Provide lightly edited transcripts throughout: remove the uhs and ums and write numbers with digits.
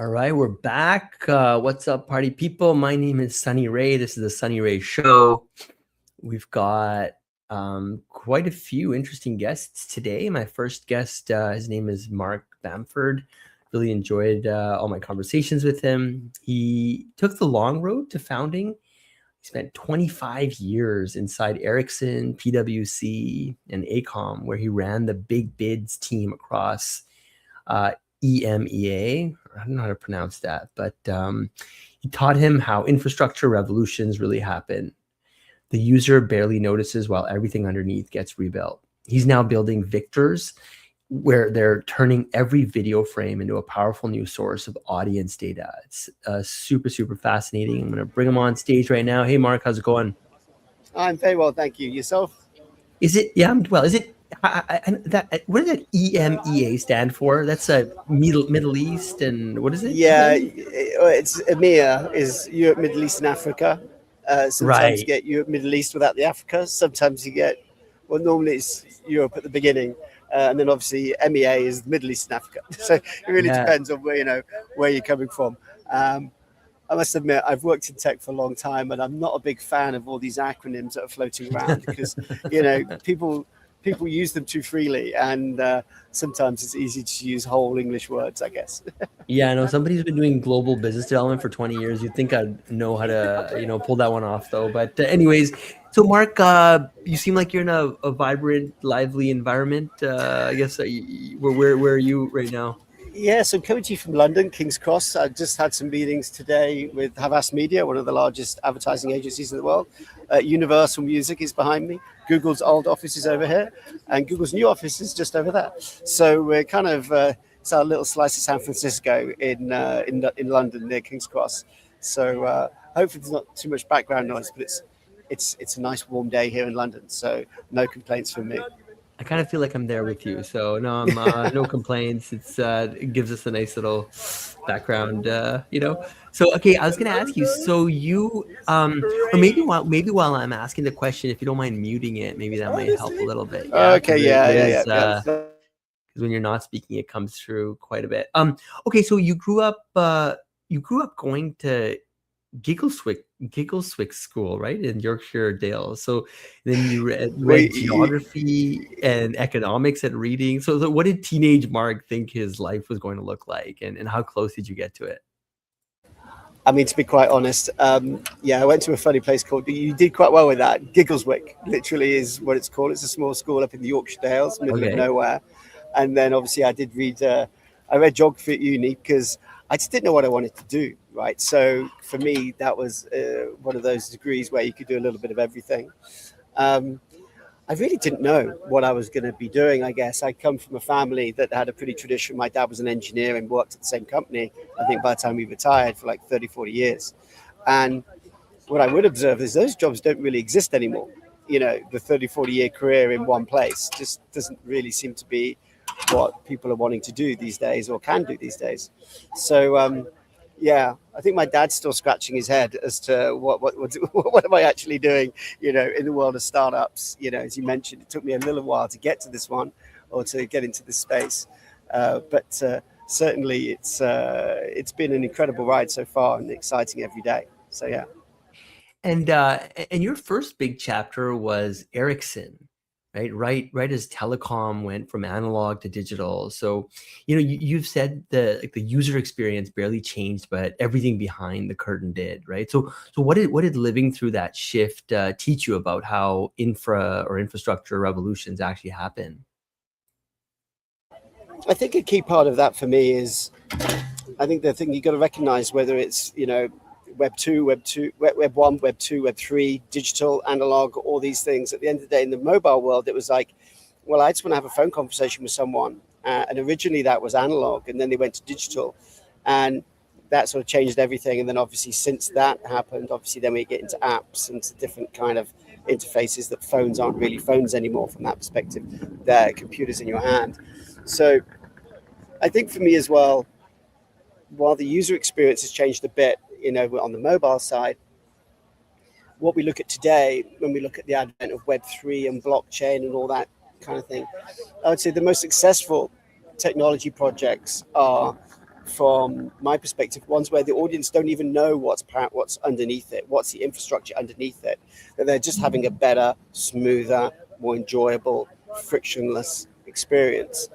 All right, we're back. What's up, party people? My name is Sunny Ray. This is the Sunny Ray Show. We've got quite a few interesting guests today. My first guest, his name is Mark Bamford. Really enjoyed all my conversations with him. He took the long road to founding. He spent 25 years inside Ericsson, PwC, and AECOM, where he ran the big bids team across EMEA. I don't know how to pronounce that, but he taught him how infrastructure revolutions really happen. The user barely notices while everything underneath gets rebuilt. He's now building Victors, where they're turning every video frame into a powerful new source of audience data. It's super, super fascinating. I'm going to bring him on stage right now. Hey, Mark, how's it going? I'm very well, thank you. Yourself? Is it? Yeah, I'm well. Is it? What does that EMEA stand for? That's a Middle East, and what is it? Yeah, it's EMEA, is Europe, Middle East, and Africa. Sometimes Right. you get Europe, Middle East without the Africa. Sometimes you get, well, normally it's Europe at the beginning, and then obviously MEA is Middle East and Africa. So it really depends on where you're coming from. I must admit, I've worked in tech for a long time, and I'm not a big fan of all these acronyms that are floating around because people use them too freely, and sometimes it's easy to use whole English words, I guess. Yeah, I know somebody who's been doing global business development for 20 years. You'd think I'd know how to, pull that one off, though. But anyways, so Mark, you seem like you're in a vibrant, lively environment. I guess where are you right now? Yeah, so coming to you from London, King's Cross. I just had some meetings today with Havas Media, one of the largest advertising agencies in the world. Universal Music is behind me. Google's old office is over here, and Google's new office is just over there. So we're kind of it's our little slice of San Francisco in London near King's Cross. So hopefully there's not too much background noise, but it's a nice warm day here in London. So no complaints from me. I kind of feel like I'm there with you, so no, I'm no complaints. It gives us a nice little background, So okay, I was gonna ask you. So you, or maybe while I'm asking the question, if you don't mind muting it, maybe that might help a little bit. Yeah. Okay. Yeah. Because when you're not speaking, it comes through quite a bit. Okay, so you grew up going to Giggleswick School, right, in Yorkshire Dale. So then you read geography and economics at Reading. So what did teenage Mark think his life was going to look like, and how close did you get to it? I mean, to be quite honest, I went to a funny place called, you did quite well with that, Giggleswick, literally is what it's called. It's a small school up in the Yorkshire Dales, middle of nowhere. And then obviously I did read, I read geography at uni because I just didn't know what I wanted to do, right? So for me, that was one of those degrees where you could do a little bit of everything. I really didn't know what I was going to be doing, I guess. I come from a family that had a pretty tradition. My dad was an engineer and worked at the same company, I think by the time we retired, for like 30, 40 years. And what I would observe is those jobs don't really exist anymore. The 30, 40-year career in one place just doesn't really seem to be what people are wanting to do these days or can do these days. So, I think my dad's still scratching his head as to what am I actually doing, in the world of startups. As you mentioned, it took me a little while to get to this one or to get into this space. But certainly it's been an incredible ride so far and exciting every day. So, yeah. And your first big chapter was Ericsson. Right as telecom went from analog to digital. So, you've said the user experience barely changed, but everything behind the curtain did, right? So what did living through that shift teach you about how infrastructure revolutions actually happen? I think a key part of that for me is, I think the thing you got to recognize, whether it's, Web 1, Web 2, Web 3, digital, analog, all these things. At the end of the day, in the mobile world, it was like, well, I just want to have a phone conversation with someone. And originally that was analog, and then they went to digital. And that sort of changed everything. And then obviously since that happened, then we get into apps and to different kind of interfaces that phones aren't really phones anymore from that perspective. They're computers in your hand. So I think for me as well, while the user experience has changed a bit, on the mobile side, what we look at today, when we look at the advent of Web3 and blockchain and all that kind of thing, I would say the most successful technology projects are from my perspective, ones where the audience don't even know what's underneath it, what's the infrastructure underneath it, that they're just having a better, smoother, more enjoyable, frictionless experience.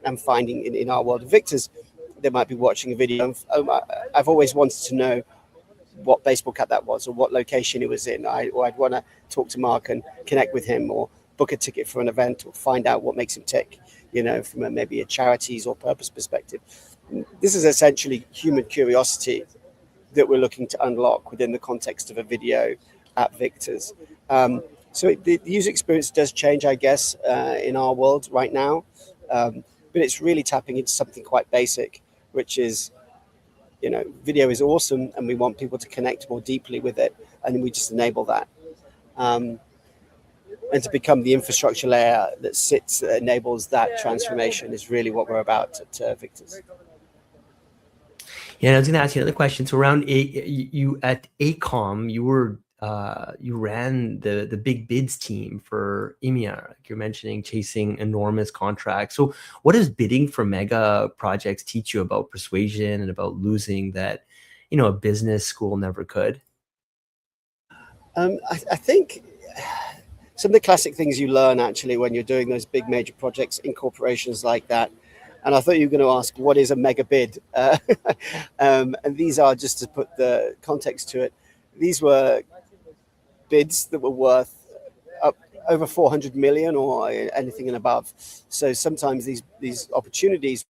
And finding in our world of victors, they might be watching a video. I've always wanted to know what baseball cap that was or what location it was in. I'd want to talk to Mark and connect with him, or book a ticket for an event, or find out what makes him tick, from maybe a charities or purpose perspective. This is essentially human curiosity that we're looking to unlock within the context of a video at Victors. So the user experience does change, I guess, in our world right now. But it's really tapping into something quite basic, which is, video is awesome and we want people to connect more deeply with it. And we just enable that. And to become the infrastructure layer that enables that transformation is really what we're about at Victors. Yeah, I was going to ask you another question. So around you at AECOM, you ran the big bids team for EMEA. Like you're mentioning, chasing enormous contracts. So what does bidding for mega projects teach you about persuasion and about losing that, a business school never could? I think some of the classic things you learn actually when you're doing those big major projects in corporations like that. And I thought you were going to ask, what is a mega bid? And these are, just to put the context to it, these were bids that were worth up over 400 million or anything and above. So sometimes these opportunities,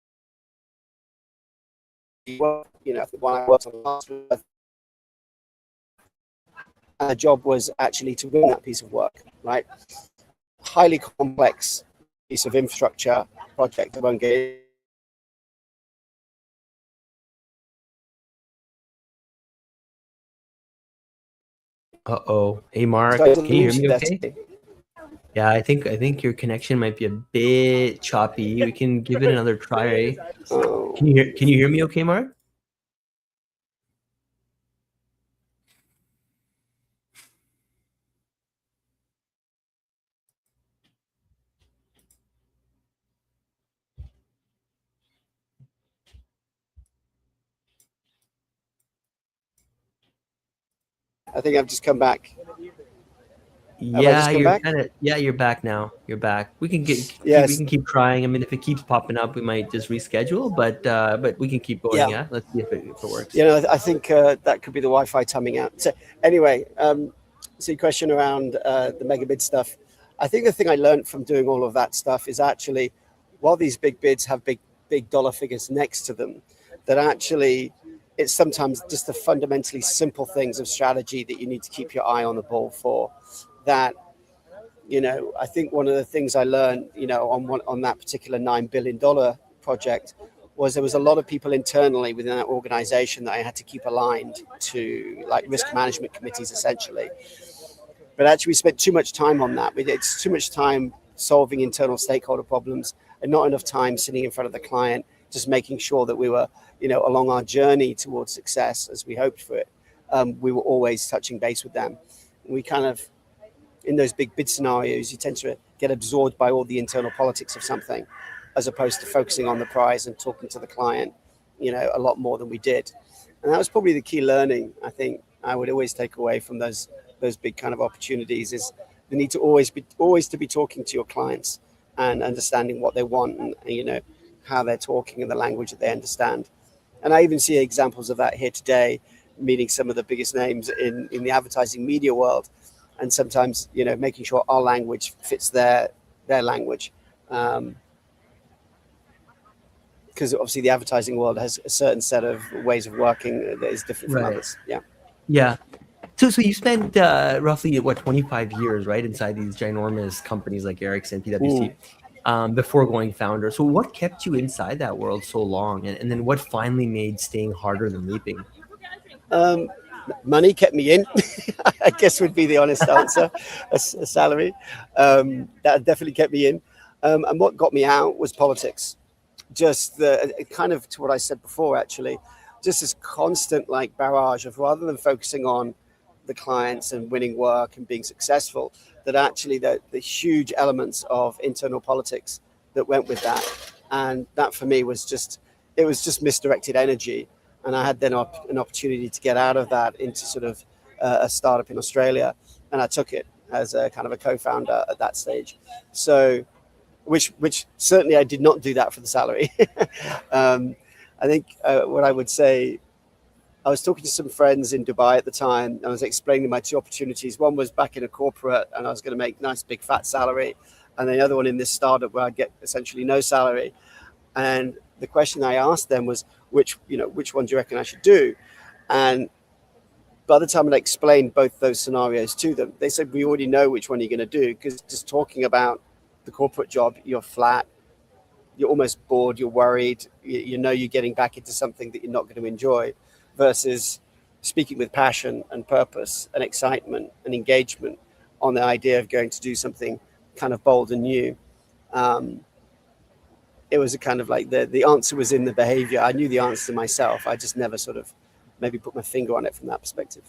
the one I worked on last week, our job was actually to win that piece of work, right? Highly complex piece of infrastructure project. I won't get. Uh-oh. Hey, Mark, can you hear me okay? Yeah, I think your connection might be a bit choppy. We can give it another try. Can you hear me okay, Mark? I think I've just come back. Yeah, you're back now. You're back. We can we can keep trying. I mean, if it keeps popping up, we might just reschedule, but we can keep going. Yeah, let's see if it works. I think that could be the Wi-Fi timing out. So anyway, so your question around the megabid stuff. I think the thing I learned from doing all of that stuff is actually, while these big bids have big dollar figures next to them, that actually it's sometimes just the fundamentally simple things of strategy that you need to keep your eye on the ball for. That, I think one of the things I learned, on that particular $9 billion project was there was a lot of people internally within that organization that I had to keep aligned to, like risk management committees, essentially. But actually we spent too much time on that. It's too much time solving internal stakeholder problems and not enough time sitting in front of the client, just making sure that we were, along our journey towards success as we hoped for it. We were always touching base with them. We kind of, in those big bid scenarios, you tend to get absorbed by all the internal politics of something, as opposed to focusing on the prize and talking to the client, a lot more than we did. And that was probably the key learning, I think, I would always take away from those big kind of opportunities, is the need to always be talking to your clients and understanding what they want and how they're talking and the language that they understand. And I even see examples of that here today, meeting some of the biggest names in the advertising media world, and sometimes making sure our language fits their language, because obviously the advertising world has a certain set of ways of working that is different from others. Yeah. So you spent roughly 25 years, right, inside these ginormous companies like Ericsson, PwC, before going founder. So what kept you inside that world so long, and then what finally made staying harder than leaping? Money kept me in, I guess would be the honest answer. A salary that definitely kept me in, and what got me out was politics. Just the kind of, to what I said before, actually, just this constant barrage of, rather than focusing on the clients and winning work and being successful, that actually the huge elements of internal politics that went with that. And that for me was just, it was just misdirected energy. And I had then an opportunity to get out of that into sort of a startup in Australia, and I took it as a kind of a co-founder at that stage. So, which certainly I did not do that for the salary. I think what I would say, I was talking to some friends in Dubai at the time, and I was explaining my two opportunities. One was back in a corporate, and I was going to make nice big fat salary, and the other one in this startup where I'd get essentially no salary. And the question I asked them was, which one do you reckon I should do? And by the time I explained both those scenarios to them, they said, we already know which one you're going to do, because just talking about the corporate job, you're flat, you're almost bored, you're worried, you know you're getting back into something that you're not going to enjoy, versus speaking with passion and purpose and excitement and engagement on the idea of going to do something kind of bold and new. It was a kind of like the answer was in the behavior. I knew the answer myself. I just never sort of maybe put my finger on it from that perspective.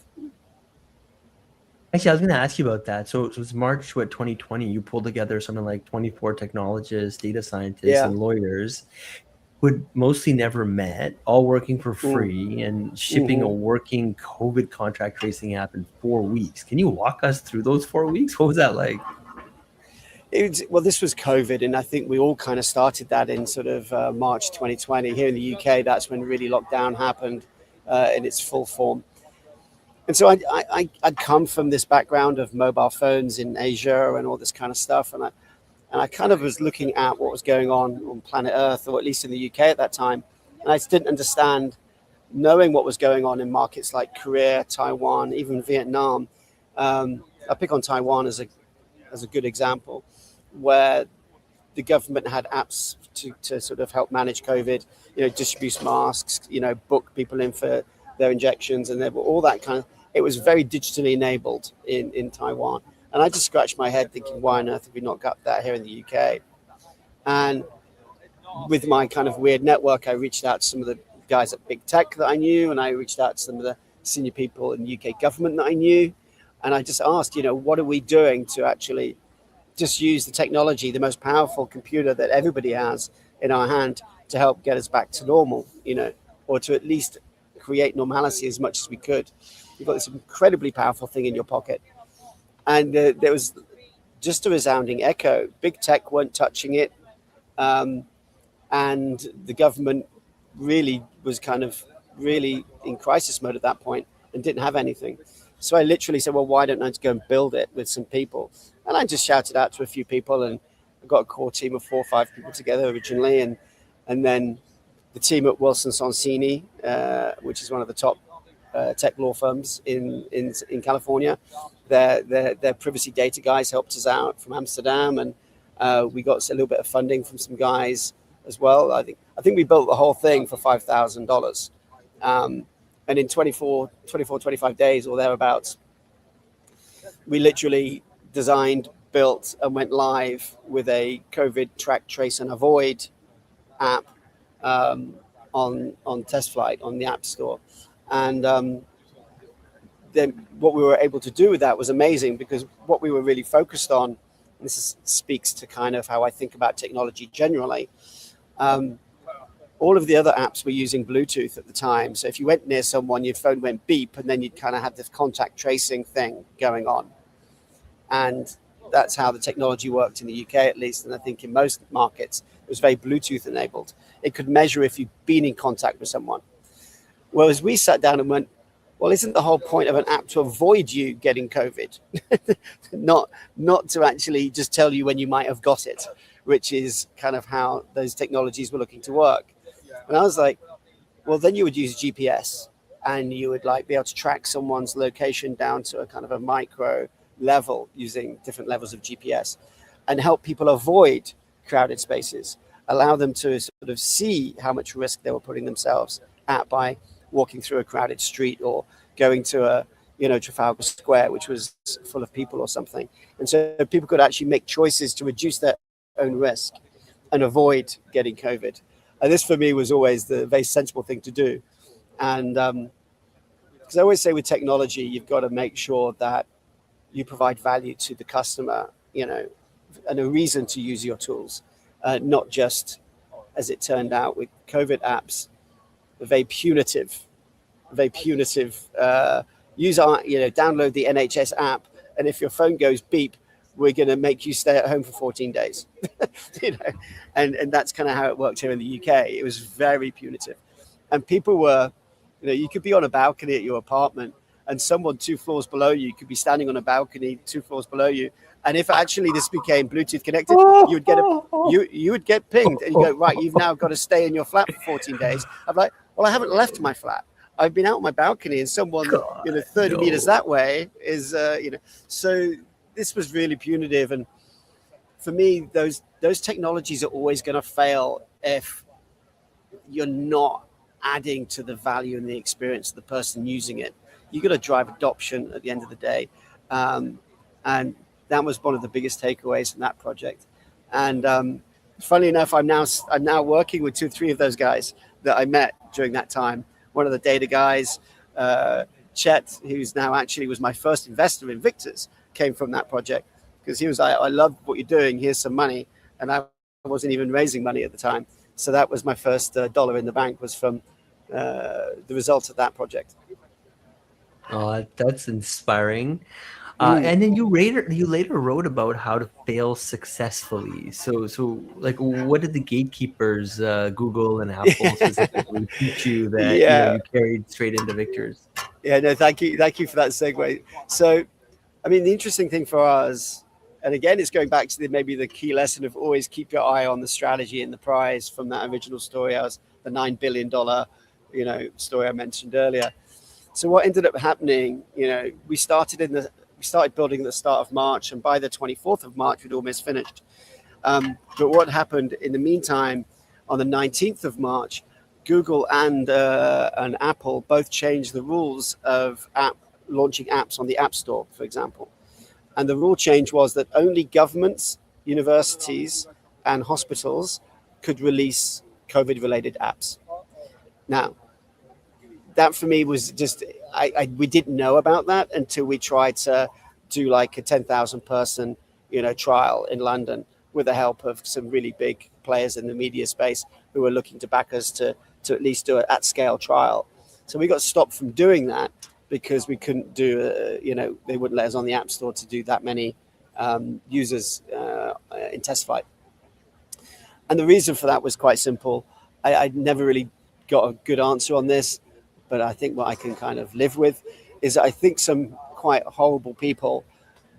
Actually, I was going to ask you about that. So it was March 2020. You pulled together something like 24 technologists, data scientists, and lawyers who had mostly never met, all working for free and shipping a working COVID contract tracing app in 4 weeks. Can you walk us through those 4 weeks? What was that like? Well, this was COVID, and I think we all kind of started that in sort of March 2020. Here in the UK, that's when really lockdown happened in its full form. And so I'd come from this background of mobile phones in Asia and all this kind of stuff, and I kind of was looking at what was going on planet Earth, or at least in the UK at that time, and I just didn't understand, knowing what was going on in markets like Korea, Taiwan, even Vietnam. I pick on Taiwan as a good example, where the government had apps to sort of help manage COVID, distribute masks, book people in for their injections, and there were all that kind of, it was very digitally enabled in Taiwan. And I just scratched my head thinking, why on earth have we not got that here in the UK? And with my kind of weird network, I reached out to some of the guys at big tech that I knew, and I reached out to some of the senior people in the UK government that I knew. And I just asked, what are we doing to actually just use the technology, the most powerful computer that everybody has in our hand, to help get us back to normal, or to at least create normalcy as much as we could. You've got this incredibly powerful thing in your pocket. And there was just a resounding echo. Big tech weren't touching it. And the government really was kind of really in crisis mode at that point and didn't have anything. So I literally said, well, why don't I just go and build it with some people? And I just shouted out to a few people, and I got a core team of 4 or 5 people together originally. And then the team at Wilson Sonsini, which is one of the top tech law firms in California, their privacy data guys helped us out from Amsterdam, and we got a little bit of funding from some guys as well. I think we built the whole thing for $5,000, and in 25 days or thereabouts, we literally designed, built, and went live with a COVID track, trace, and avoid app on test flight on the App Store. And then what we were able to do with that was amazing, because what we were really focused on, and this speaks to kind of how I think about technology generally, all of the other apps were using Bluetooth at the time. So if you went near someone, your phone went beep, and then you'd kind of have this contact tracing thing going on. And that's how the technology worked in the UK, at least. And I think in most markets, it was very Bluetooth enabled. It could measure if you've been in contact with someone. Whereas we sat down and went, well, isn't the whole point of an app to avoid you getting COVID? not to actually just tell you when you might have got it, which is kind of how those technologies were looking to work. And I was like, well, then you would use GPS, and you would be able to track someone's location down to a kind of a micro level using different levels of GPS, and help people avoid crowded spaces, allow them to sort of see how much risk they were putting themselves at by walking through a crowded street or going to a Trafalgar Square, which was full of people or something. And so people could actually make choices to reduce their own risk and avoid getting COVID. And this for me was always the very sensible thing to do. And because I always say with technology, you've got to make sure that you provide value to the customer, and a reason to use your tools, not just as it turned out, with COVID apps, very punitive user, download the NHS app, and if your phone goes beep, we're going to make you stay at home for 14 days. And that's kind of how it worked here in the UK. It was very punitive, and people were, you could be on a balcony at your apartment, and someone 2 floors below you could be standing on a balcony 2 floors below you, and if actually this became Bluetooth connected, you would get pinged, and you go, right, you've now got to stay in your flat for 14 days. I'm like, well, I haven't left my flat. I've been out on my balcony, and someone 30 meters that way is, so this was really punitive. And for me, those technologies are always going to fail if you're not adding to the value and the experience of the person using it. You've got to drive adoption at the end of the day. And that was one of the biggest takeaways from that project. And funnily enough, I'm now working with 2 or 3 of those guys that I met during that time. One of the data guys, Chet, who's now actually was my first investor in Victor's, came from that project, because he was like, I love what you're doing, here's some money. And I wasn't even raising money at the time. So that was my first dollar in the bank, was from the result of that project. Oh, that's inspiring. And then you later wrote about how to fail successfully. So like, what did the gatekeepers, Google and Apple specifically, teach you that you carried straight into Victor's? Yeah, no, thank you for that segue. So, I mean, the interesting thing for us, and again, it's going back to maybe the key lesson of always keep your eye on the strategy and the prize from that original story. The $9 billion, story I mentioned earlier. So what ended up happening, we started building at the start of March, and by the 24th of March, we'd almost finished. But what happened in the meantime, on the 19th of March, Google and Apple both changed the rules of launching apps on the App Store, for example. And the rule change was that only governments, universities, and hospitals could release COVID-related apps. Now, that for me was just, we didn't know about that until we tried to do like a 10,000 person, trial in London with the help of some really big players in the media space who were looking to back us to at least do an at-scale trial. So we got stopped from doing that because we couldn't do, they wouldn't let us on the App Store to do that many users in test flight. And the reason for that was quite simple. I never really got a good answer on this, but I think what I can kind of live with is I think some quite horrible people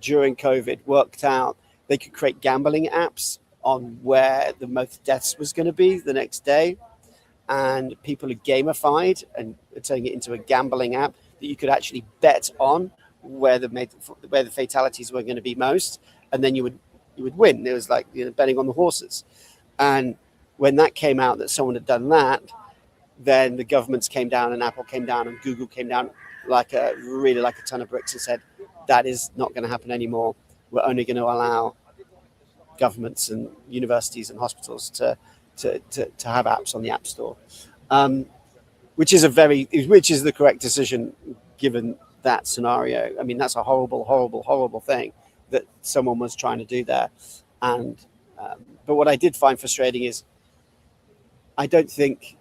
during COVID worked out they could create gambling apps on where the most deaths was going to be the next day. And people are gamified and turning it into a gambling app that you could actually bet on where the fatalities were going to be most. And then you would win. It was like betting on the horses. And when that came out that someone had done that, then the governments came down, and Apple came down, and Google came down like a ton of bricks and said, that is not going to happen anymore. We're only going to allow governments and universities and hospitals to have apps on the App Store, which is the correct decision given that scenario. I mean, that's a horrible, horrible, horrible thing that someone was trying to do there. And but what I did find frustrating is I don't think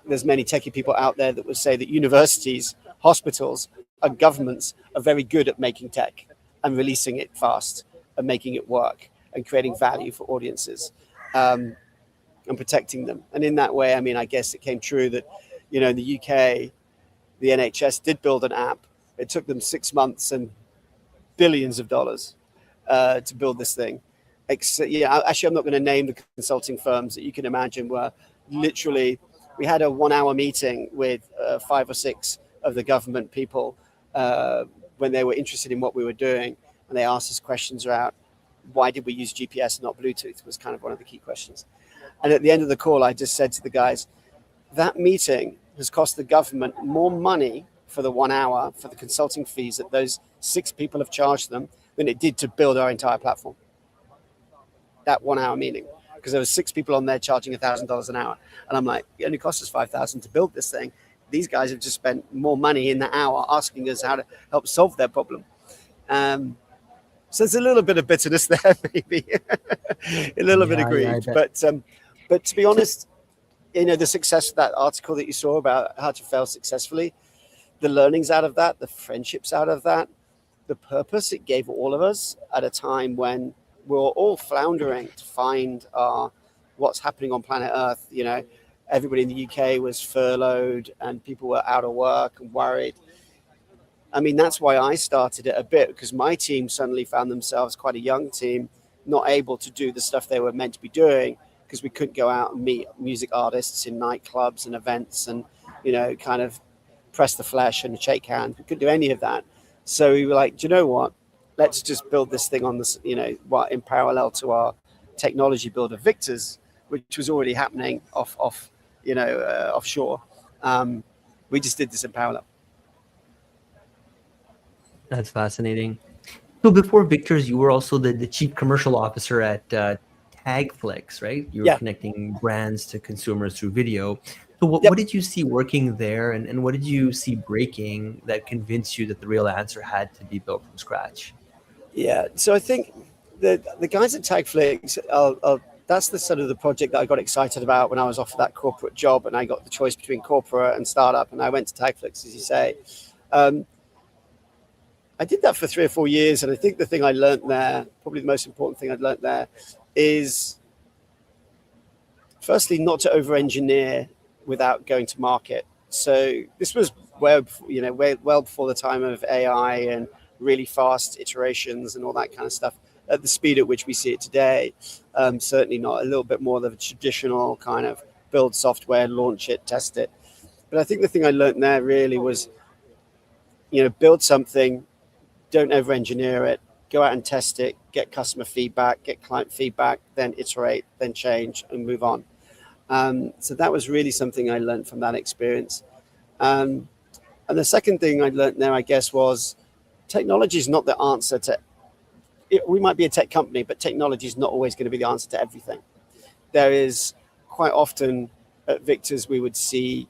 there's many techie people out there that would say that universities, hospitals, and governments are very good at making tech and releasing it fast and making it work and creating value for audiences and protecting them. And in that way, I mean, I guess it came true that, in the UK, the NHS did build an app. It took them 6 months and billions of dollars to build this thing. Actually, I'm not going to name the consulting firms that you can imagine were literally, we had a 1-hour meeting with 5 or 6 of the government people when they were interested in what we were doing. And they asked us questions about why did we use GPS and not Bluetooth was kind of one of the key questions. And at the end of the call, I just said to the guys, that meeting has cost the government more money for the 1 hour for the consulting fees that those 6 people have charged them than it did to build our entire platform. That 1 hour meeting, because there were 6 people on there charging $1,000 an hour. And I'm like, it only cost us $5,000 to build this thing. These guys have just spent more money in the hour asking us how to help solve their problem. So there's a little bit of bitterness there, maybe, a little bit of greed. But But to be honest, the success of that article that you saw about how to fail successfully, the learnings out of that, the friendships out of that, the purpose it gave all of us at a time when we're all floundering to find what's happening on planet Earth. Everybody in the UK was furloughed and people were out of work and worried. I mean, that's why I started it a bit, because my team suddenly found themselves, quite a young team, not able to do the stuff they were meant to be doing because we couldn't go out and meet music artists in nightclubs and events and, kind of press the flesh and shake hands. We couldn't do any of that. So we were like, do you know what? Let's just build this thing on this, in parallel to our technology build of Victor's, which was already happening offshore. We just did this in parallel. That's fascinating. So before Victor's, you were also the chief commercial officer at Tagflix, right? You were connecting brands to consumers through video. So what did you see working there, and what did you see breaking that convinced you that the real answer had to be built from scratch? Yeah, so I think the guys at Tagflix, that's the sort of the project that I got excited about when I was offered that corporate job, and I got the choice between corporate and startup, and I went to Tagflix, as you say. I did that for 3 or 4 years, and I think the thing I learned there, probably the most important thing I'd learned there, is firstly not to over-engineer without going to market. So this was well before the time of AI and really fast iterations and all that kind of stuff at the speed at which we see it today. Certainly not a little bit more of a traditional kind of build software, launch it, test it. But I think the thing I learned there really was, build something, don't over-engineer it, go out and test it, get customer feedback, get client feedback, then iterate, then change and move on. So that was really something I learned from that experience. And the second thing I learned there, I guess, was technology is not the answer to it. We might be a tech company, but technology is not always going to be the answer to everything. There is quite often at Victor's, we would see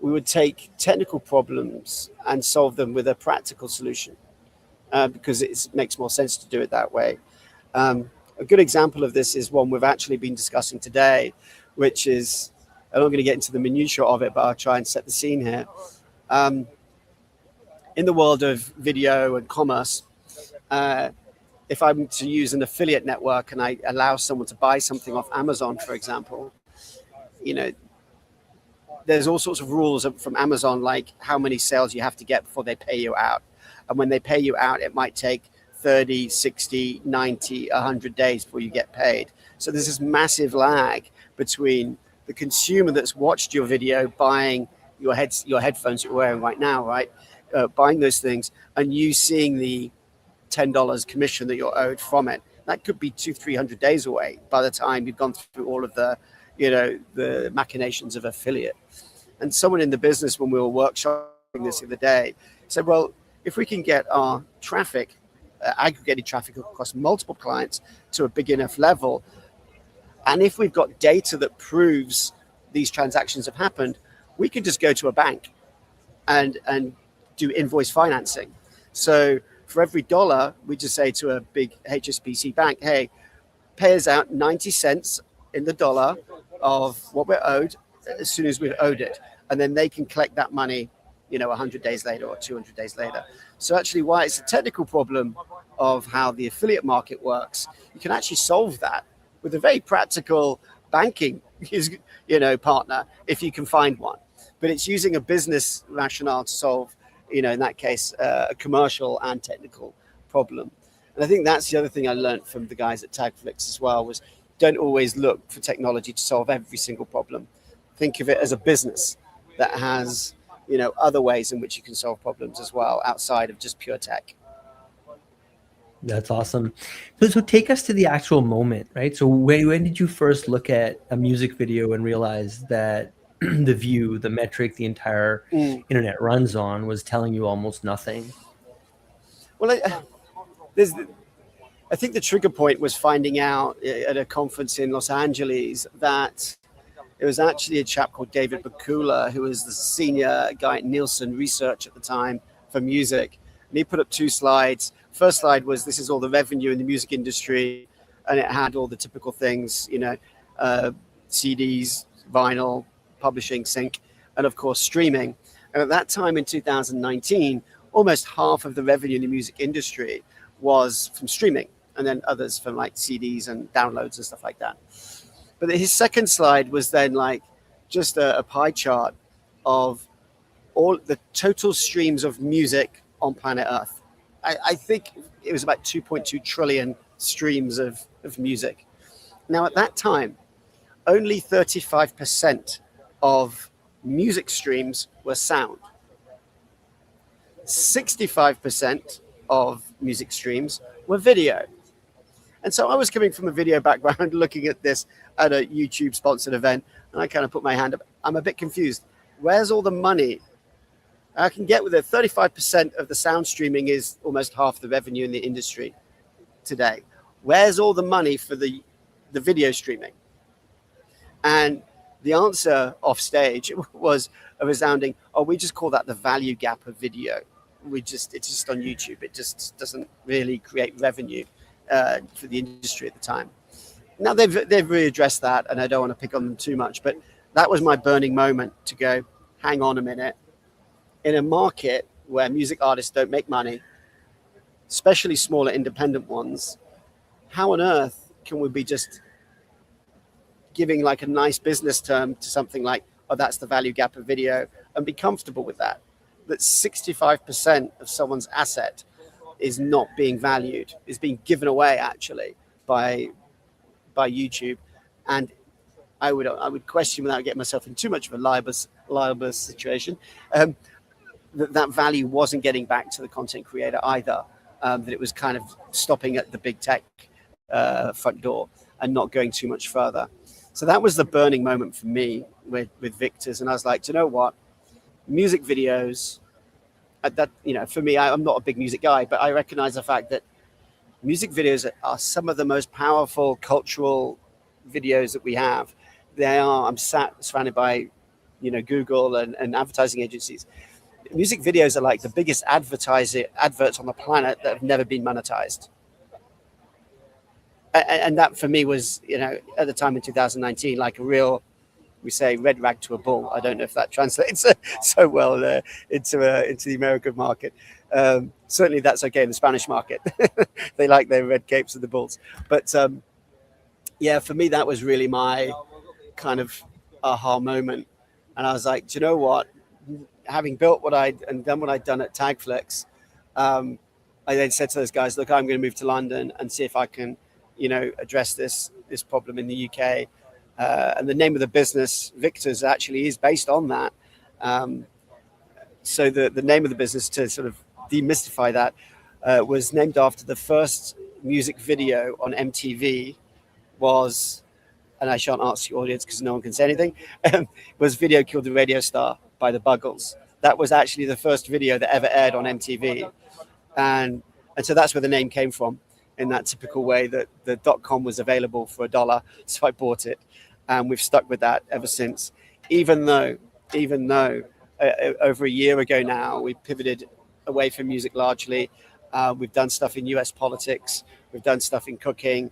we would take technical problems and solve them with a practical solution because it makes more sense to do it that way. A good example of this is one we've actually been discussing today, which is, I'm not going to get into the minutiae of it, but I'll try and set the scene here. In the world of video and commerce, if I'm to use an affiliate network and I allow someone to buy something off Amazon, for example, there's all sorts of rules from Amazon, like how many sales you have to get before they pay you out. And when they pay you out, it might take 30, 60, 90, 100 days before you get paid. So there's this massive lag between the consumer that's watched your video, buying your headphones you're wearing right now, right? Buying those things, and you seeing the $10 commission that you're owed from it. That could be 200-300 days away by the time you've gone through all of the machinations of affiliate. And someone in the business, when we were workshopping this the other day, said, well, if we can get our traffic, aggregated traffic across multiple clients to a big enough level, and if we've got data that proves these transactions have happened, we could just go to a bank and do invoice financing. So for every dollar, we just say to a big HSBC bank, hey, pay us out 90 cents in the dollar of what we're owed as soon as we've owed it. And then they can collect that money, 100 days later or 200 days later. So actually, why it's a technical problem of how the affiliate market works, you can actually solve that with a very practical banking partner if you can find one. But it's using a business rationale to solve, in that case, a commercial and technical problem. And I think that's the other thing I learned from the guys at Tagflix as well, was don't always look for technology to solve every single problem. Think of it as a business that has, other ways in which you can solve problems as well outside of just pure tech. That's awesome. So take us to the actual moment, right? So when did you first look at a music video and realize that the view, the metric, the entire internet runs on was telling you almost nothing? Well, I think the trigger point was finding out at a conference in Los Angeles that it was actually a chap called David Bakula, who was the senior guy at Nielsen Research at the time for music. And he put up 2 slides. First slide was, this is all the revenue in the music industry and it had all the typical things, CDs, vinyl, publishing, sync, and of course streaming. And at that time in 2019, almost half of the revenue in the music industry was from streaming, and then others from like CDs and downloads and stuff like that. But his second slide was then like just a pie chart of all the total streams of music on planet Earth. I think it was about 2.2 trillion streams of music. Now, at that time, only 35% of music streams were sound. 65% of music streams were video. And so I was coming from a video background, looking at this at a YouTube sponsored event, and I kind of put my hand up. I'm a bit confused. Where's all the money? I can get with it. 35% of the sound streaming is almost half the revenue in the industry today. Where's all the money for the video streaming? And the answer off stage was a resounding, oh, we just call that the value gap of video. It's just on YouTube. It just doesn't really create revenue for the industry at the time. Now they've readdressed that, and I don't want to pick on them too much, but that was my burning moment to go, hang on a minute. In a market where music artists don't make money, especially smaller independent ones, how on earth can we be just giving like a nice business term to something like, oh, that's the value gap of video, and be comfortable with that? That 65% of someone's asset is not being valued, is being given away actually by YouTube. And I would question, without getting myself in too much of a libelous situation, that value wasn't getting back to the content creator either, that it was kind of stopping at the big tech front door and not going too much further. So that was the burning moment for me with Victor's. And I was like, do you know what? Music videos, for me, I'm not a big music guy, but I recognize the fact that music videos are some of the most powerful cultural videos that we have. I'm surrounded by, Google and advertising agencies. Music videos are like the biggest adverts on the planet that have never been monetized. And that for me was, at the time in 2019, like a real, we say, red rag to a bull. I don't know if that translates so well into the American market. Certainly that's okay in the Spanish market. They like their red capes and the bulls. But for me, that was really my kind of aha moment. And I was like, do you know what? Having built and done what I'd done at Tagflix, I then said to those guys, look, I'm going to move to London and see if I can, address this problem in the UK. And the name of the business, Victor's, actually is based on that. So the name of the business, to sort of demystify that, was named after the first music video on MTV was, and I shan't ask the audience because no one can say anything, was Video Killed the Radio Star by the Buggles. That was actually the first video that ever aired on MTV. And so that's where the name came from, in that typical way that the .com was available for $1. So I bought it, and we've stuck with that ever since. Even though over a year ago now, we pivoted away from music largely. We've done stuff in US politics. We've done stuff in cooking.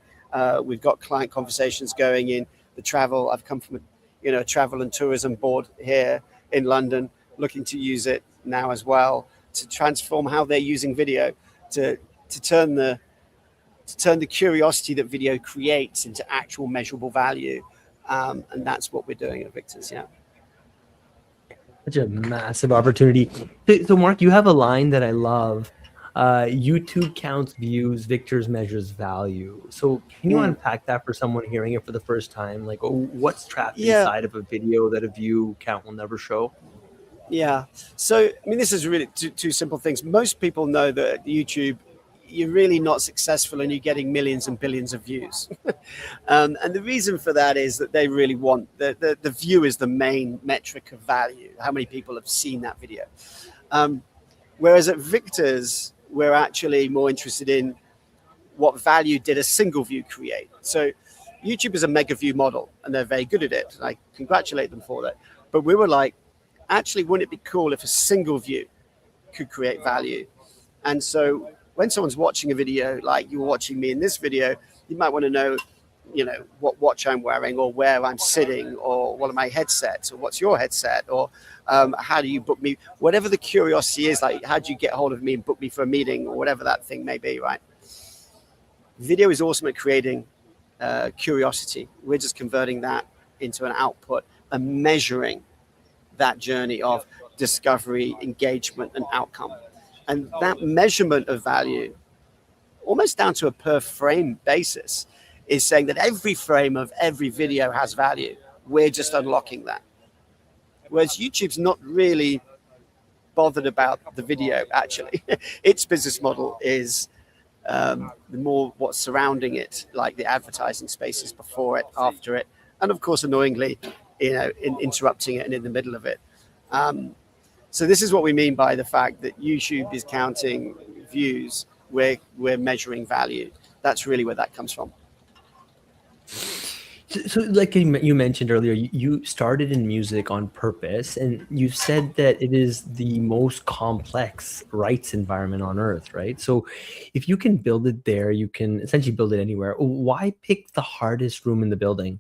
We've got client conversations going in the travel. I've come from a travel and tourism board here in London, looking to use it now as well to transform how they're using video, to turn the curiosity that video creates into actual measurable value. And that's what we're doing at Victor's. Yeah. Such a massive opportunity. So Mark, you have a line that I love. YouTube counts views, Victor's measures value. So can you unpack that for someone hearing it for the first time? Like, what's trapped inside of a video that a view count will never show? Yeah. So, I mean, this is really two simple things. Most people know that YouTube, you're really not successful and you're getting millions and billions of views. And the reason for that is that they really want, the view is the main metric of value, how many people have seen that video. Whereas at Victor's, we're actually more interested in what value did a single view create. So YouTube is a mega view model, and they're very good at it. And I congratulate them for that. But we were like, actually, wouldn't it be cool if a single view could create value? And so when someone's watching a video, like you were watching me in this video, You might want to know, what watch I'm wearing, or where I'm sitting, or what are my headsets, or what's your headset, or how do you book me? Whatever the curiosity is, like how do you get hold of me and book me for a meeting, or whatever that thing may be, right? Video is awesome at creating curiosity. We're just converting that into an output and measuring that journey of discovery, engagement, and outcome. And that measurement of value, almost down to a per frame basis, is saying that every frame of every video has value. We're just unlocking that. Whereas YouTube's not really bothered about the video, actually. Its business model is the more what's surrounding it, like the advertising spaces before it, after it, and of course, annoyingly, interrupting it and in the middle of it. So this is what we mean by the fact that YouTube is counting views. We're measuring value. That's really where that comes from. So like you mentioned earlier, you started in music on purpose, and you've said that it is the most complex rights environment on earth, right? So if you can build it there, you can essentially build it anywhere. Why pick the hardest room in the building?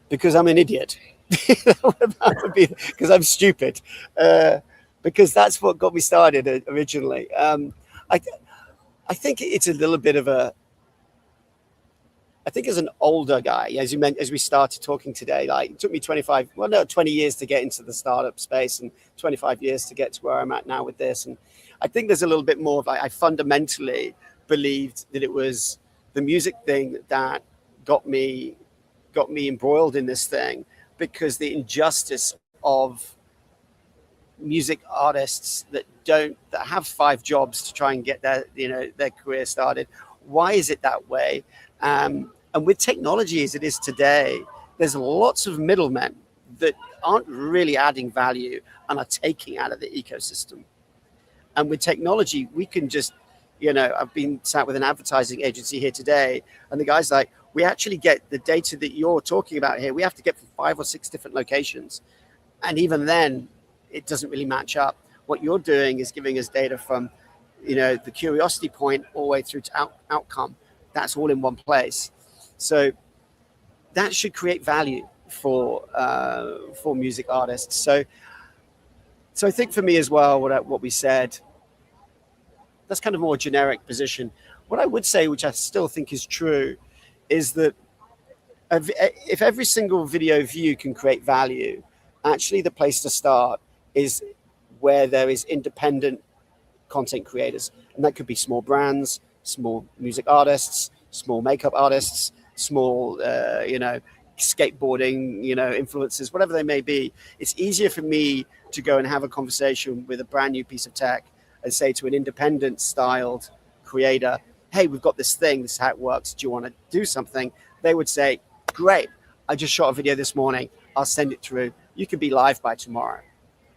Because I'm an idiot. That would be because I'm stupid. Because that's what got me started originally. I think it's a little bit of a. I think as an older guy, as we started talking today, like it took me 20 years to get into the startup space, and 25 years to get to where I'm at now with this. And I think there's a little bit more of I fundamentally believed that it was the music thing that got me embroiled in this thing, because the injustice of music artists that have 5 jobs to try and get their career started. Why is it that way? And with technology as it is today, there's lots of middlemen that aren't really adding value and are taking out of the ecosystem. And with technology, we can just, I've been sat with an advertising agency here today, and the guy's like, we actually get the data that you're talking about here. We have to get from 5 or 6 different locations. And even then, it doesn't really match up. What you're doing is giving us data from, the curiosity point all the way through to outcome. That's all in one place. So that should create value for music artists. So I think for me as well, what we said, that's kind of more generic position. What I would say, which I still think is true, is that if every single video view can create value, actually the place to start is where there is independent content creators. And that could be small brands, small music artists, small makeup artists, small, skateboarding, influencers, whatever they may be. It's easier for me to go and have a conversation with a brand new piece of tech and say to an independent styled creator, hey, we've got this thing, this is how it works. Do you want to do something? They would say, great. I just shot a video this morning. I'll send it through. You could be live by tomorrow,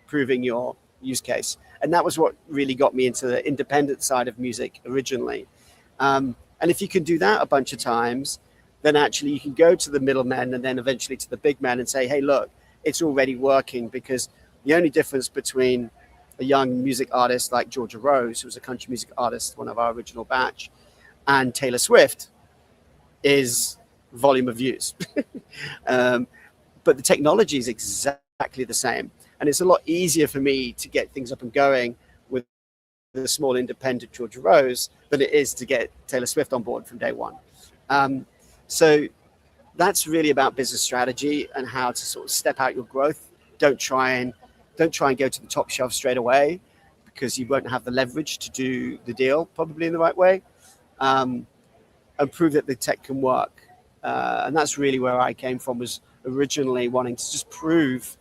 proving your use case. And that was what really got me into the independent side of music originally. And if you can do that a bunch of times, then actually you can go to the middlemen and then eventually to the big men and say, hey, look, it's already working. Because the only difference between a young music artist like Georgia Rose, who was a country music artist, one of our original batch, and Taylor Swift is volume of views. But the technology is exactly the same. And it's a lot easier for me to get things up and going with the small independent Georgia Rose than it is to get Taylor Swift on board from day one. So that's really about business strategy and how to sort of step out your growth. Don't try and go to the top shelf straight away, because you won't have the leverage to do the deal probably in the right way, and prove that the tech can work. And that's really where I came from, was originally wanting to just prove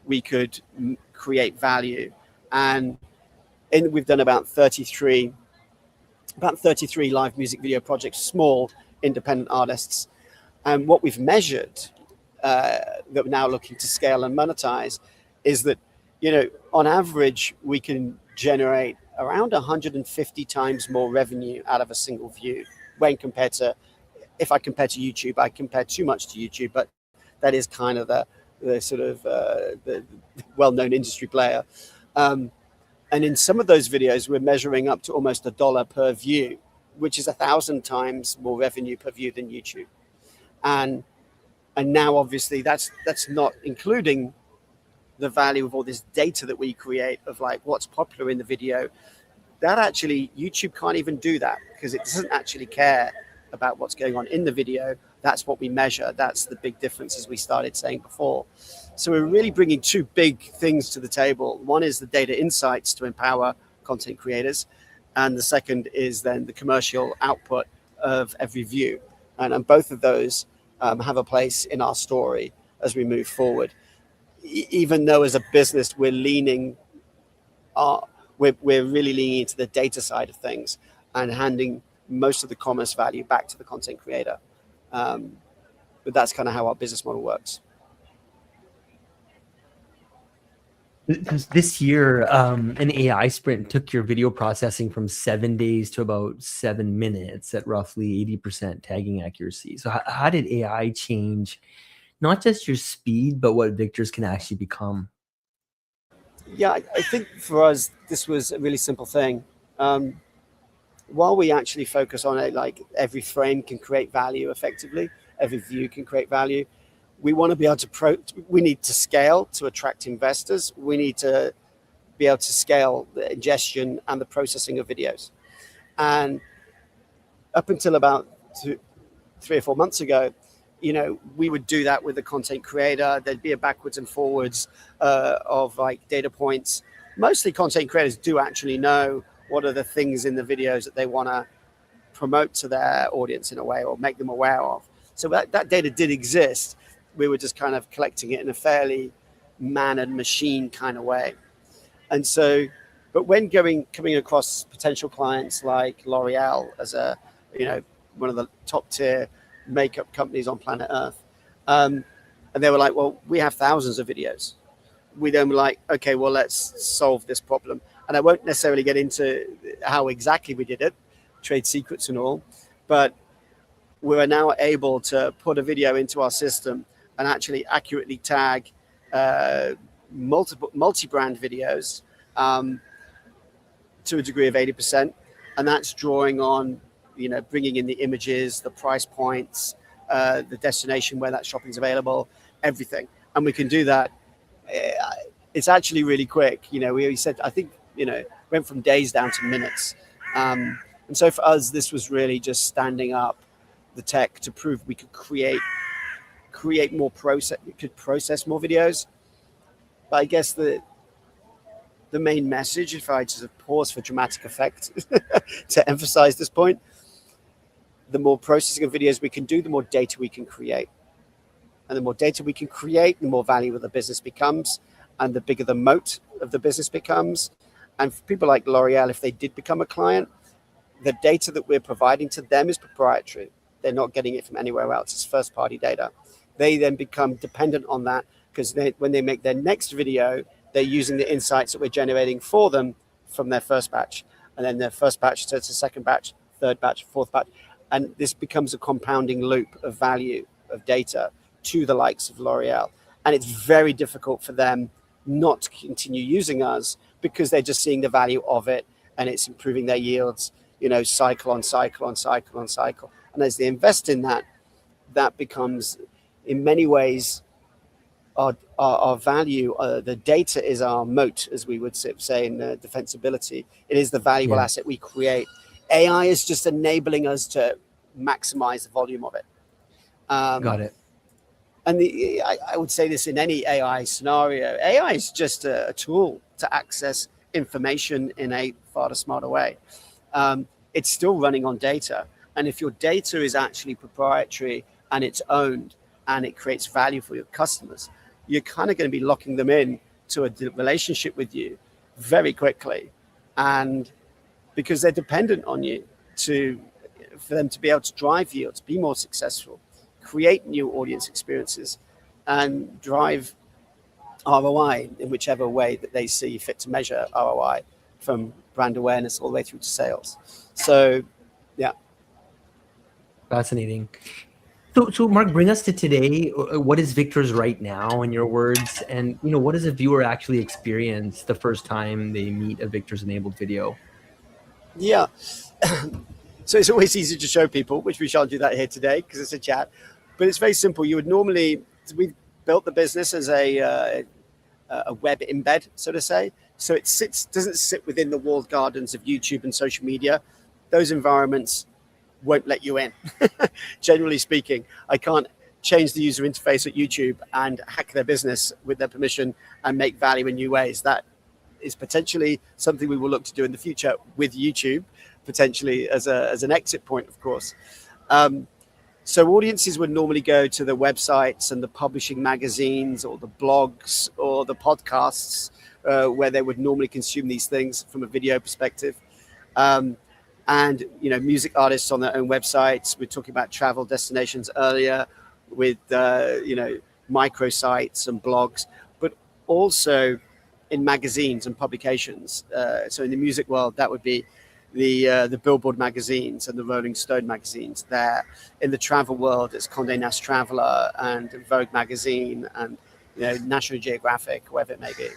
we could create value. And we've done about 33 live music video projects, small independent artists. And what we've measured that we're now looking to scale and monetize is that, on average, we can generate around 150 times more revenue out of a single view when compared to, if I compare to YouTube, I compare too much to YouTube, but that is kind of the sort of the well-known industry player. And in some of those videos, we're measuring up to almost $1 per view which is 1,000 times more revenue per view than YouTube. And now obviously that's not including the value of all this data that we create of like what's popular in the video. That actually YouTube can't even do that because it doesn't actually care about what's going on in the video. That's what we measure. That's the big difference, as we started saying before. So we're really bringing two big things to the table. One is the data insights to empower content creators, and the second is then the commercial output of every view. And both of those have a place in our story as we move forward. Even though as a business we're really leaning into the data side of things and handing most of the commerce value back to the content creator. But that's kind of how our business model works. This year, an AI sprint took your video processing from 7 days to about 7 minutes at roughly 80% tagging accuracy. So how did AI change not just your speed, but what Victors can actually become? Yeah, I think for us, this was a really simple thing. While we actually focus on it, like every frame can create value effectively, every view can create value. We want to be able to we need to scale to attract investors. We need to be able to scale the ingestion and the processing of videos. And up until about 3 or 4 months ago, we would do that with the content creator. There'd be a backwards and forwards of like data points. Mostly content creators do actually know what are the things in the videos that they want to promote to their audience in a way or make them aware of. So that data did exist. We were just kind of collecting it in a fairly man and machine kind of way. And so, but when coming across potential clients like L'Oreal as one of the top tier makeup companies on planet Earth, and they were like, well, we have thousands of videos. We then were like, okay, well, let's solve this problem. And I won't necessarily get into how exactly we did it, trade secrets and all, but we are now able to put a video into our system and actually accurately tag multi-brand videos to a degree of 80%. And that's drawing on, bringing in the images, the price points, the destination where that shopping is available, everything. And we can do that. It's actually really quick. We said, I think, went from days down to minutes. And so for us, this was really just standing up the tech to prove we could create more process more videos. But I guess the main message, if I just pause for dramatic effect to emphasize this point, the more processing of videos we can do, the more data we can create. And the more data we can create, the more valuable the business becomes, and the bigger the moat of the business becomes. And for people like L'Oreal, if they did become a client, the data that we're providing to them is proprietary. They're not getting it from anywhere else. It's first-party data. They then become dependent on that because when they make their next video, they're using the insights that we're generating for them from their first batch. And then their first batch turns to second batch, third batch, fourth batch. And this becomes a compounding loop of value of data to the likes of L'Oreal. And it's very difficult for them not to continue using us because they're just seeing the value of it and it's improving their yields, cycle on cycle on cycle on cycle. And as they invest in that, that becomes, in many ways, our value. The data is our moat, as we would say in defensibility. It is the valuable asset we create. AI is just enabling us to maximize the volume of it. Got it. And I would say this in any AI scenario. AI is just a tool to access information in a far smarter way. It's still running on data. And if your data is actually proprietary and it's owned and it creates value for your customers, you're kind of going to be locking them in to a relationship with you very quickly. And because they're dependent on you for them to be able to drive yields, be more successful, create new audience experiences, and drive ROI in whichever way that they see fit to measure ROI, from brand awareness all the way through to sales. So, yeah. Fascinating. So Mark, bring us to today. What is Victors right now, in your words? And, what does a viewer actually experience the first time they meet a Victors enabled video? Yeah. So it's always easy to show people, which we shan't do that here today because it's a chat. But it's very simple. You would normally, we've built the business as a web embed, so to say. So it doesn't sit within the walled gardens of YouTube and social media. Those environments won't let you in. Generally speaking, I can't change the user interface at YouTube and hack their business with their permission and make value in new ways. That is potentially something we will look to do in the future with YouTube, potentially as an exit point, of course. So audiences would normally go to the websites and the publishing magazines or the blogs or the podcasts where they would normally consume these things from a video perspective. And, you know, music artists on their own websites. We're talking about travel destinations earlier with, you know, microsites and blogs, but also in magazines and publications. So in the music world, that would be the Billboard magazines and the Rolling Stone magazines. There in the travel world, it's Condé Nast Traveler and Vogue magazine and, you know, National Geographic, whatever it may be.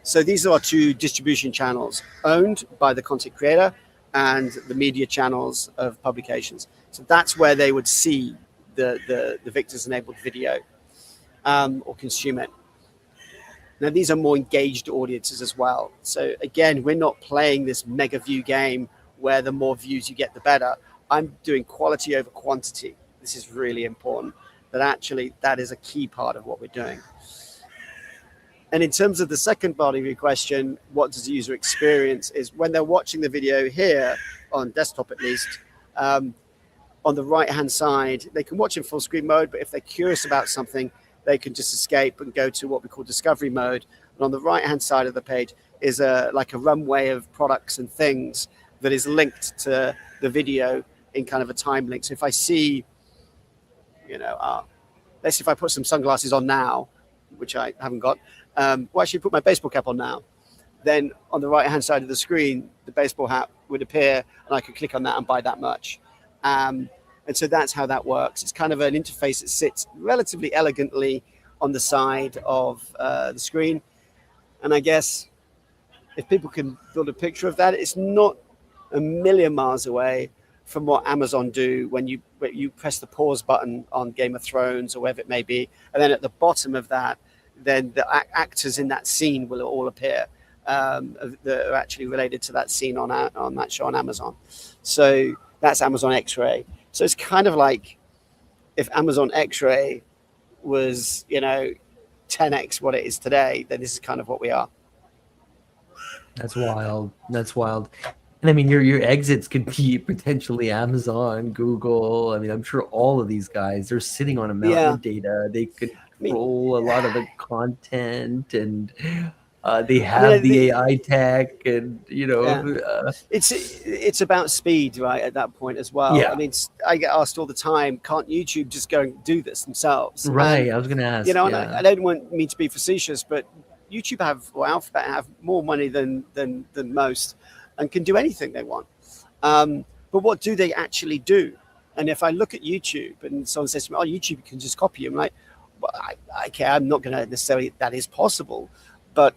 So these are our two distribution channels owned by the content creator and the media channels of publications. So that's where they would see the Victor's enabled video or consume it. Now, these are more engaged audiences as well. So again, we're not playing this mega view game where the more views you get, the better. I'm doing quality over quantity. This is really important. That actually, that is a key part of what we're doing. And in terms of the second part of your question, what does the user experience is when they're watching the video here on desktop, at least, on the right-hand side, they can watch in full screen mode, but if they're curious about something, they can just escape and go to what we call discovery mode. And on the right-hand side of the page is like a runway of products and things that is linked to the video in kind of a time link. So if I see, you know, let's see if I put some sunglasses on now, which I haven't got, well, actually put my baseball cap on now, then on the right-hand side of the screen, the baseball hat would appear and I could click on that and buy that much. And so that's how that works. It's kind of an interface that sits relatively elegantly on the side of the screen. And I guess if people can build a picture of that, it's not a million miles away from what Amazon do when you press the pause button on Game of Thrones or whatever it may be. And then at the bottom of that, then the actors in that scene will all appear that are actually related to that scene on that show on Amazon. So that's Amazon X-Ray. So it's kind of like if Amazon X-Ray was, you know, 10x what it is today, then this is kind of what we are. That's wild. That's wild. And I mean, your exits could be potentially Amazon, Google. I mean, I'm sure all of these guys, they're sitting on a mountain of data. They could control a lot of the content and they have the AI tech and, you know. It's about speed, right, at that point as well. Yeah. I mean, I get asked all the time, can't YouTube just go and do this themselves? Right, and, I was going to ask. You know, and I don't want me to be facetious, but YouTube or Alphabet have more money than most and can do anything they want. But what do they actually do? And if I look at YouTube and someone says to me, oh, YouTube can just copy you, I'm like, well, I'm not going to necessarily, that is possible. But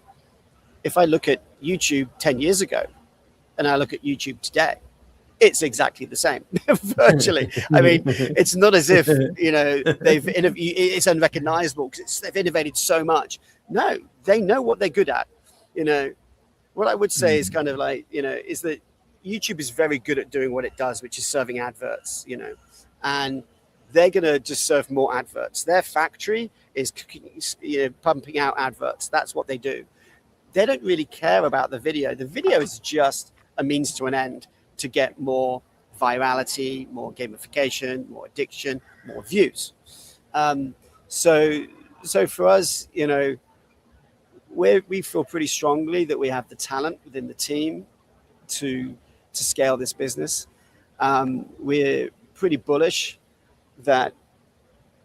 if I look at YouTube 10 years ago and I look at YouTube today, it's exactly the same, virtually. I mean, it's not as if, you know, it's unrecognizable because they've innovated so much. No, they know what they're good at. You know, what I would say is kind of like, you know, is that YouTube is very good at doing what it does, which is serving adverts, you know, and they're going to just serve more adverts. Their factory is, you know, pumping out adverts. That's what they do. They don't really care about the video. The video is just a means to an end to get more virality, more gamification, more addiction, more views. So for us, you know, we feel pretty strongly that we have the talent within the team to scale this business. We're pretty bullish that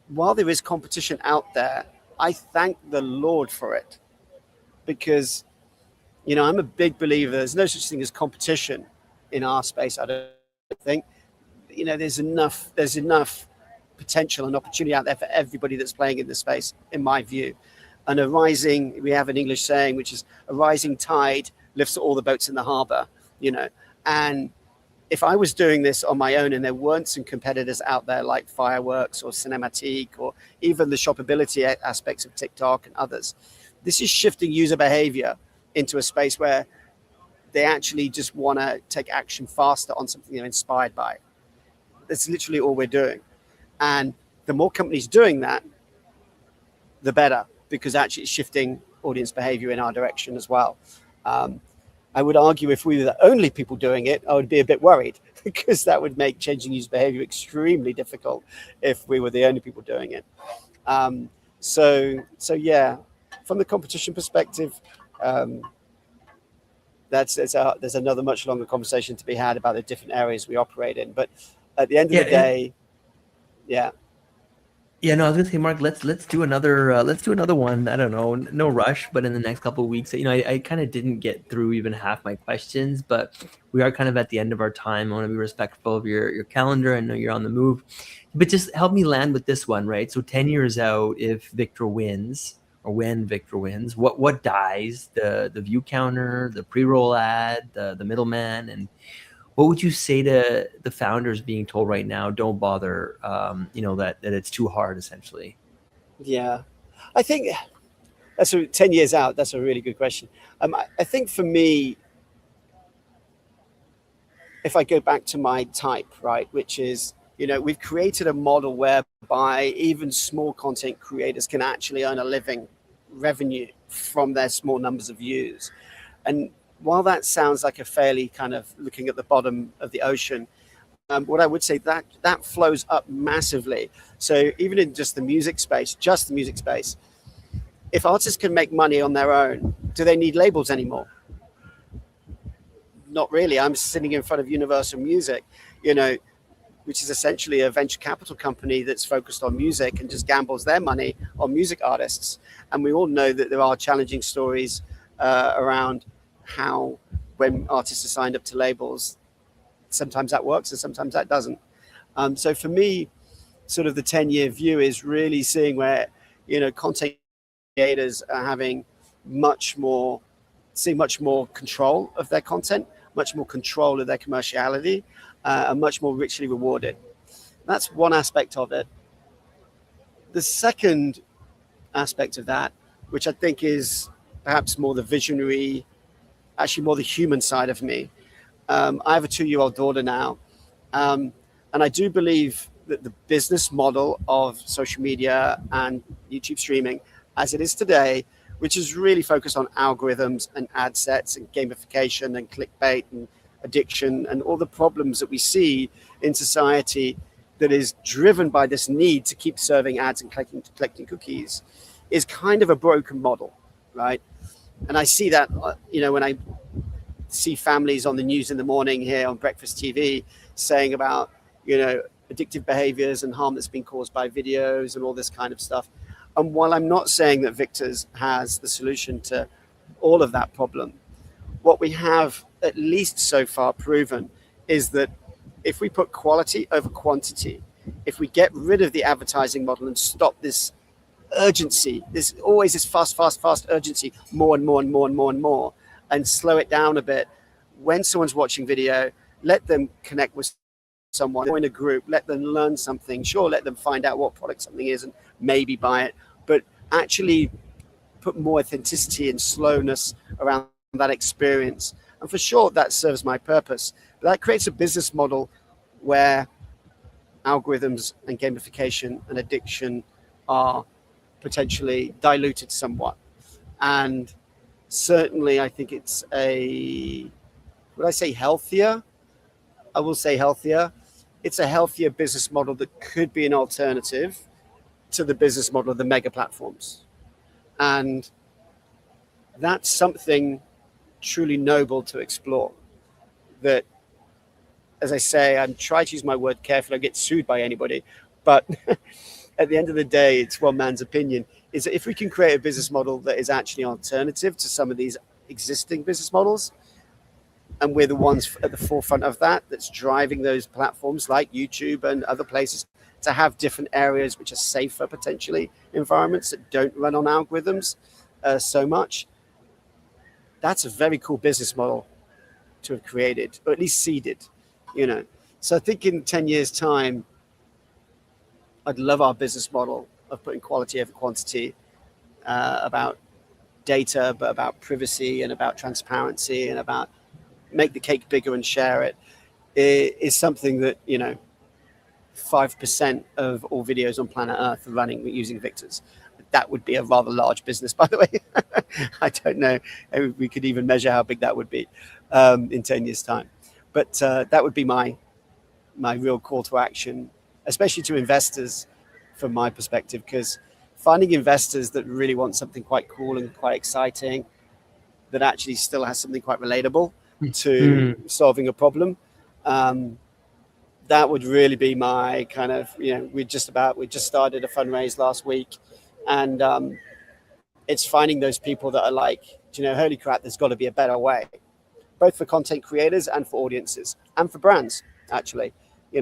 while there is competition out there, I thank the Lord for it. Because, you know, I'm a big believer there's no such thing as competition in our space. I don't think, you know, there's enough potential and opportunity out there for everybody that's playing in this space, in my view. And we have an English saying, which is a rising tide lifts all the boats in the harbor, you know, and if I was doing this on my own and there weren't some competitors out there like Fireworks or Cinematic or even the shoppability aspects of TikTok and others, this is shifting user behavior into a space where they actually just want to take action faster on something they're inspired by. That's literally all we're doing. And the more companies doing that, the better, because actually it's shifting audience behavior in our direction as well. I would argue if we were the only people doing it, I would be a bit worried because that would make changing user behavior extremely difficult if we were the only people doing it. So yeah, from the competition perspective, there's another much longer conversation to be had about the different areas we operate in. But at the end of the day, yeah. Yeah, no, I was gonna say, Mark, let's do another one. I don't know, no rush, but in the next couple of weeks, I kind of didn't get through even half my questions, but we are kind of at the end of our time. I want to be respectful of your calendar. I know you're on the move, but just help me land with this one, right? So 10 years out, if Victor wins, or when Victor wins, what dies? The view counter, the pre-roll ad, the middleman, and what would you say to the founders being told right now, don't bother, that it's too hard, essentially? Yeah, I think that's 10 years out. That's a really good question. I think for me, if I go back to my type, right, which is, we've created a model whereby even small content creators can actually earn a living revenue from their small numbers of views. And while that sounds like a fairly kind of looking at the bottom of the ocean, what I would say that flows up massively. So even in just the music space, if artists can make money on their own, do they need labels anymore? Not really. I'm sitting in front of Universal Music, which is essentially a venture capital company that's focused on music and just gambles their money on music artists. And we all know that there are challenging stories around how when artists are signed up to labels, sometimes that works and sometimes that doesn't. So for me, sort of the 10-year view is really seeing where, content creators are having much more control of their content, much more control of their commerciality, and much more richly rewarded. That's one aspect of it. The second aspect of that, which I think is perhaps more the visionary, actually more the human side of me. I have a 2-year-old daughter now, and I do believe that the business model of social media and YouTube streaming, as it is today, which is really focused on algorithms and ad sets and gamification and clickbait and addiction and all the problems that we see in society that is driven by this need to keep serving ads and collecting cookies, is kind of a broken model, right? And I see that, when I see families on the news in the morning here on Breakfast TV saying about, addictive behaviors and harm that's been caused by videos and all this kind of stuff. And while I'm not saying that Victor's has the solution to all of that problem, what we have at least so far proven is that if we put quality over quantity, if we get rid of the advertising model and stop this urgency, this fast urgency, more and more and more and more and more, and slow it down a bit. When someone's watching video, let them connect with someone in a group, let them learn something. Sure, let them find out what product something is and maybe buy it, but actually put more authenticity and slowness around that experience. And for sure, that serves my purpose. But that creates a business model where algorithms and gamification and addiction are potentially diluted somewhat. And certainly, I think it's would I say healthier? I will say healthier. It's a healthier business model that could be an alternative to the business model of the mega platforms. And that's something truly noble to explore. That, as I say, I'm trying to use my word carefully. I get sued by anybody, but at the end of the day, it's one man's opinion. Is that if we can create a business model that is actually alternative to some of these existing business models, and we're the ones at the forefront of that, that's driving those platforms like YouTube and other places to have different areas which are safer, potentially, environments that don't run on algorithms so much. That's a very cool business model to have created, or at least seeded. you know. So I think in 10 years time, I'd love our business model of putting quality over quantity, about data, but about privacy and about transparency and about make the cake bigger and share it, is something that, 5% of all videos on planet Earth are running using Victors. That would be a rather large business, by the way. I don't know if we could even measure how big that would be in 10 years time. But that would be my real call to action, especially to investors from my perspective, because finding investors that really want something quite cool and quite exciting, that actually still has something quite relatable to solving a problem, that would really be my kind of, we just started a fundraise last week, and it's finding those people that are like, holy crap, there's got to be a better way, both for content creators and for audiences and for brands. Actually, we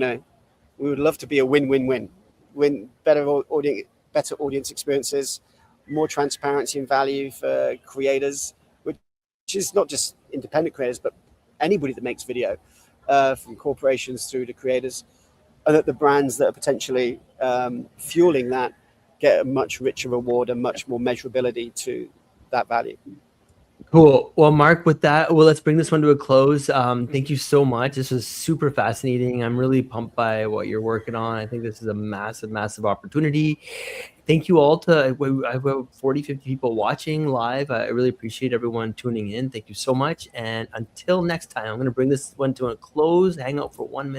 would love to be a win-win-win, better audience experiences, more transparency and value for creators, which is not just independent creators, but anybody that makes video, from corporations through to creators, and that the brands that are potentially fueling that get a much richer reward and much more measurability to that value. Cool. Well, Mark, with that, let's bring this one to a close. Thank you so much. This was super fascinating. I'm really pumped by what you're working on. I think this is a massive, massive opportunity. Thank you all I have 40, 50 people watching live. I really appreciate everyone tuning in. Thank you so much. And until next time, I'm going to bring this one to a close, hang out for 1 minute.